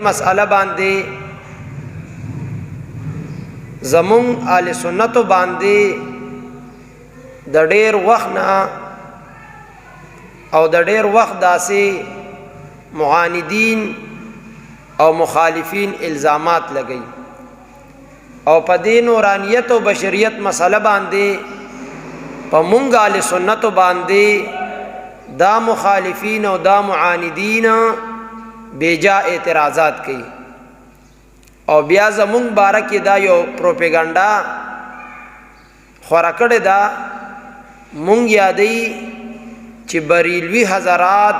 مسئلہ باندې زمون اهل سنت باندې د ډېر وخت نه او د ډېر وخت داسې معاندین او مخالفین الزامات لګي او په دې نورانیت او بشریت مسله باندې په مونږ اهل سنت باندې دا مخالفین او دا معاندین بیجا اعتراضات کوي او بیا زمونږ باره کې دا یو پروپیګانډا خوره کړې ده مونږ یادوي چې بریلوي حضرات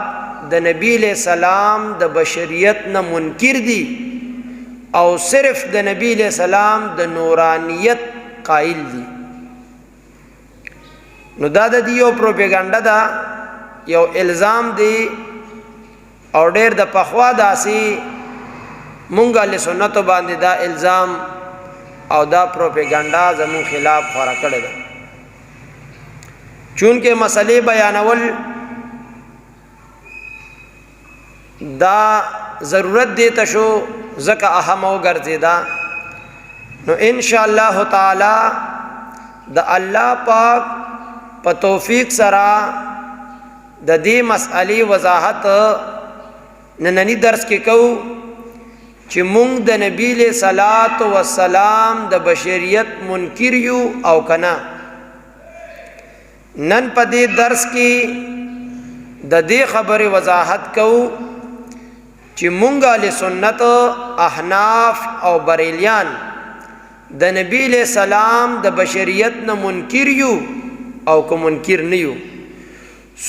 د نبی علیہ السلام د بشریت نه منکر دي او صرف د نبی علیہ السلام د نورانیت قائل دي نو دا د دیو پروپیګانډا دا یو الزام دی او ډېر د پخوا داسي مونږ له سنت باندې دا الزام او دا پروپیګانډا زمون خلاف خورا کړی ده چونکه مسئلے بیانول دا ضرورت دیتا شو زکا اہم او گرزیدا نو انشاءاللہ تعالی دا اللہ پاک پا توفیق سرا دا دی مسئلی وضاحت نننی درس کے کو چی مونگ دا نبی علیہ صلاة والسلام دا بشریت منکر یو او کنا نن پا دی درس کی دا دی خبر وضاحت کو چی مونگا لی سنت احناف او بریلیان دا نبی علیہ السلام دا بشریت نا منکر یو او که منکر نیو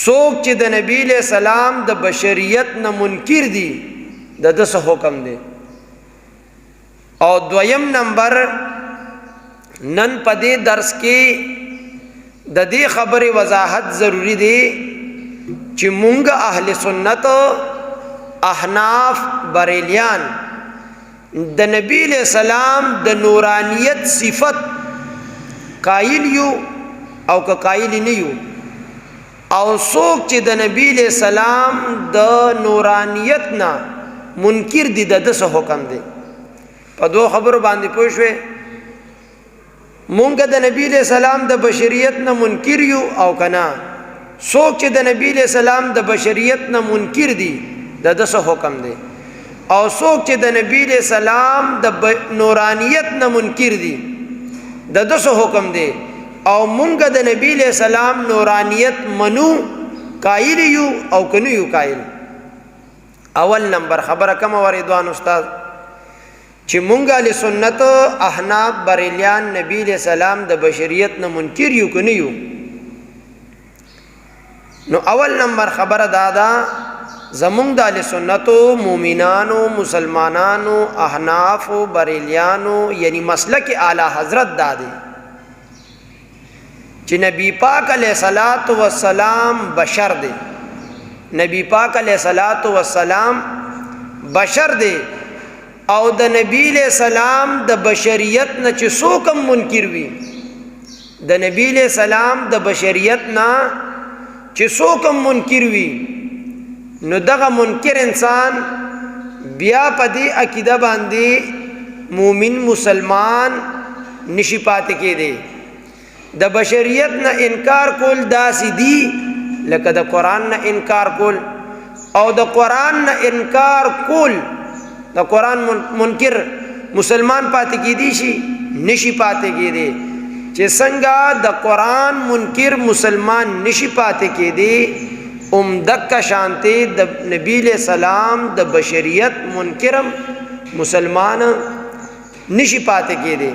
سوک چی دا نبی علیہ السلام دا بشریت نا منکر دی دا دس حکم دی او دویم نمبر نن پا دی درس کی دا دی خبر وضاحت ضروری دی چی مونگا اہل سنت احناف بریلیان دا نبی علیہ السلام دا نورانیت صفت قائل یو او که قائل نیو او سوک چی دا نبی علیہ السلام دا نورانیت نا منکر دی دا دس حکم دی پا دو خبرو باندې پوشوے مونگا دا نبی علیہ السلام دا بشریت نا منکر یو او کنا سوک چی دا نبی علیہ السلام دا بشریت نا منکر دی دا دس حکم دی او سوک چی دا نبی علیہ السلام دا نورانیت نا منکر دی دا دس حکم دی او مونگا دا نبی علیہ السلام نورانیت منو قائل یو او کنو یو قائل اول نمبر خبر کم وردوان استاد چی مونگا لی سنت احناف بریلیان نبی علیہ السلام دا بشریت نا منکر یو کنو یو نو اول نمبر خبر دادا زمونگ دا لی سنتو مومنانو مسلمانانو احنافو بریلیانو یعنی مسلک اعلی حضرت دادے چی نبی پاک علیہ السلام بشر دے نبی پاک علیہ السلام بشر دے او دا نبی علیہ السلام دا بشریت نا چی سوکم منکر وی دا نبی علیہ السلام دا بشریت نا چی سوکم منکر وی نو دغه منکر انسان بیا پا دی عقیدہ باندی مومن مسلمان نشی پاتے کے دے دا بشریت نا انکار کول دا سی دی لکه دا قرآن نا انکار کول او دا قرآن نا انکار کول دا قرآن منکر مسلمان پاتے کی دی شی نشی پاتے کی دے چه سنگا دا قرآن منکر مسلمان نشی پاتے کی دے امدک کا شانتے دا نبی علیہ السلام دا بشریت منکرم مسلمان نشی پاتے کی دے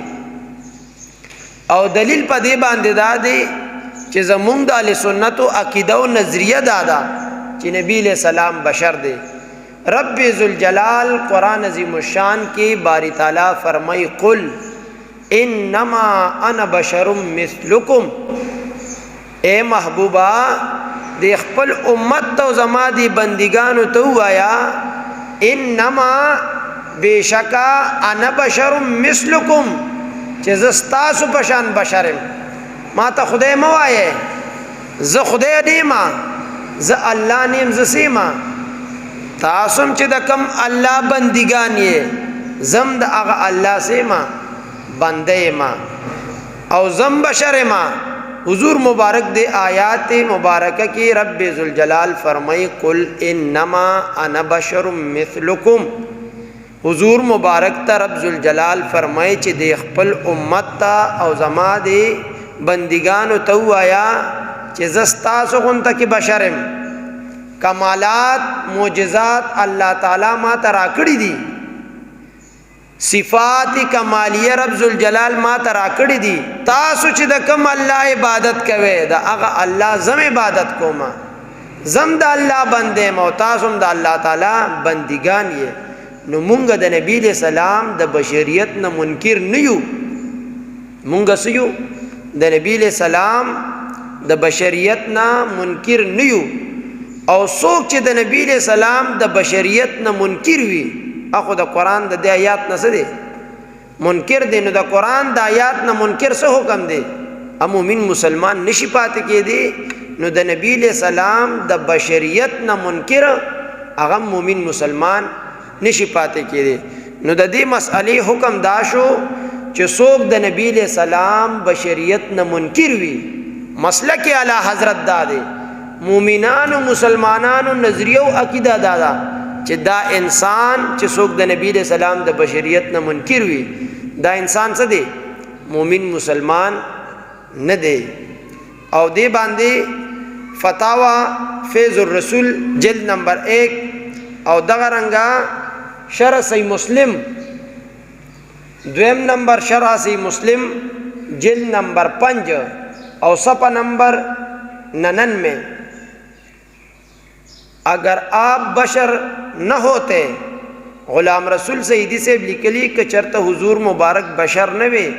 او دلیل پا دے باندے دا دے چه زمونگ دا علیہ سنت و عقیدہ و نظریہ دادا چه نبی علیہ السلام بشر دے رب ذوالجلال قرآن عظیم الشان کے باری تعالیٰ فرمائی قل انما انا بشر مثلکم اے محبوبہ دی خپل امت تو زما دی بندگانو تو آیا انما بیشکا انا بشر مثلکم چه زستاسو پشان بشرم ما تا خدای موائے ز خدای دیما ز اللہ نیم ز سیما تاسم چې د کم الله بندگان یې زم د هغه الله سے ما بنده ما او زم بشر ما. حضور مبارک دے آیات مبارکہ کی رب ذوالجلال فرمائی قل انما انا بشر مثلکم. حضور مبارک تا رب ذوالجلال فرمائی چې د خپل امت تا او زما دے بندگانو تو آیا چې زستاسو غنتا کی بشرم. کمالات معجزات اللہ تعالی ما ترا کړی دي، صفات کمالیه رب ذوالجلال ما ترا کړی دي. تاسو چې د کوم الله عبادت کوي د هغه الله زم عبادت کوما، زم د الله بندې مو، تاسو هم د الله تعالی بندگان یې. نو مونږ د نبی له سلام د بشریت نه منکر نه یو. مونږ سيو د نبی له سلام د بشریت نه منکر نه یو. او څوک چې د نبی له سلام د بشریت نه منکر وي اخو د قران د آیات نه څه دی منکر دی. نو د قران د آیات نه منکر څه حکم دی؟ مومن مسلمان نشي پاتې کېدی. نو د نبی له سلام د بشریت نه منکر هغه مومن مسلمان نشي پاتې کېدی. نو د دې مسئلې حکم دا شو چې څوک د نبی له سلام بشریت نه منکر وي، مسلک اعلی حضرت دا دی. مومنانو مسلمانانو نظریه او عقیده دا چې دا انسان چې څوک د نبی له سلام د بشریت نه منکر وي دا انسان څه دی؟ مومن مسلمان نه دی. او دې باندې فتاوا فیض الرسول جلد نمبر 1 او دغه رنګه شرح صحیح مسلم دویم نمبر شرح صحیح مسلم جلد نمبر 5 او صفحہ نمبر 99. اگر آپ بشر نہ ہوتے، غلام رسول سیدی سے لکلی کہ چرتا حضور مبارک بشر نہ وے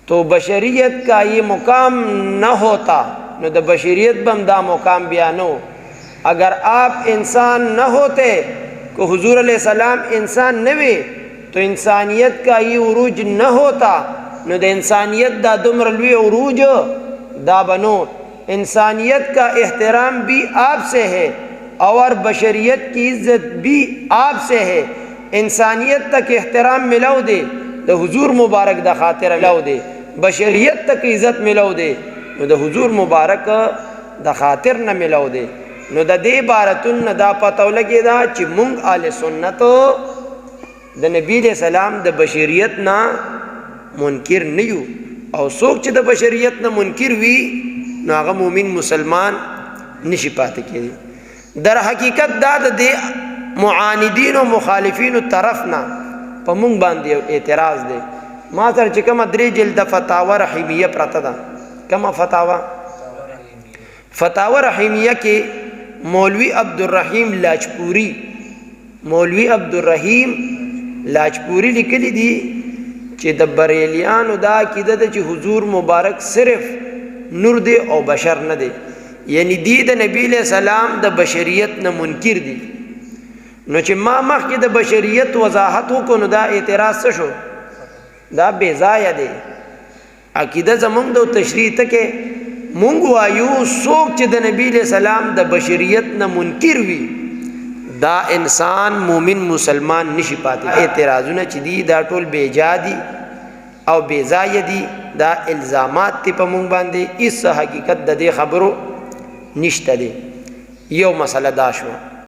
تو بشریت کا یہ مقام نہ ہوتا. نو دا بشریت بم دا مقام بیانو. اگر آپ انسان نہ ہوتے کہ حضور علیہ السلام انسان نہ وے تو انسانیت کا یہ عروج نہ ہوتا. نو دا انسانیت دا دمرلوی عروج دا بنو. انسانیت کا احترام بھی آپ سے ہے اور بشریت کی عزت بھی آپ سے ہے. انسانیت تک احترام ملاو دے دا حضور مبارک دا خاطر ملاو دے، بشریت تک عزت ملاو دے دا حضور مبارک دا خاطر نہ ملاو دے. نو دا دے بارتن دا پتو لگے دا چی مونگ آل سنت دا نبی علیہ السلام دا بشریت نا منکر نیو. او سوک چی دا بشریت نا منکر وی نو هغه مومن مسلمان نشي پاتې کېږي. در حقیقت دا د معاندین او مخالفین طرف نه په مونږ باندې اعتراض دی. ما سره چې کومه 3 جلد فتاوا رحیمیه پرته ده. کومه فتاوا رحیمیه کې مولوی عبدالرحیم لاجپوری لیکلی دي چې د بریلیانو دا عقیده ده چې حضور مبارک صرف نور دی او بشر نه دی، یعنی دی د نبی علیہ السلام د بشریت نه منکر دی. نو چې ما مخکې د بشریت وضاحت وکړو نو دا اعتراض څه شو؟ دا بے ځایه دی. عقیده زمونږ د تشریح ته کې مونږ وایو څوک چې د نبی علیہ السلام د بشریت نه منکر وي دا انسان مومن مسلمان نشي پاتې. اعتراضونه چې دی دا ټول بے جا دي او بے ځایه دي. دا الزامات تی په مونږ باندې اس حقیقت د دې خبرو نشته دی. یو مسله دا شو.